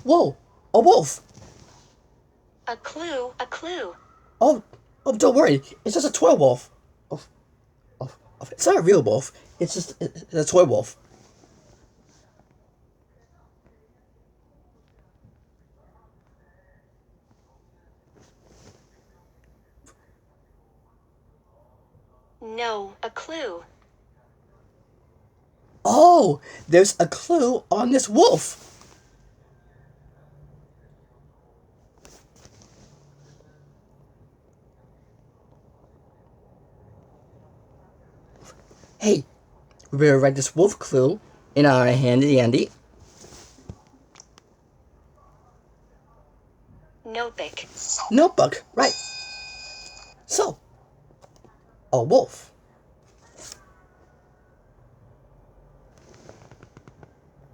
Whoa, a wolf. A clue, a clue. Oh, oh, don't worry. It's just a toy wolf. Oh, it's not a real wolf. It's just it's a toy wolf. No, a clue. Oh, there's a clue on this wolf. Hey, we better write this wolf clue in our handy dandy Notebook. notebook. Right. So, a wolf.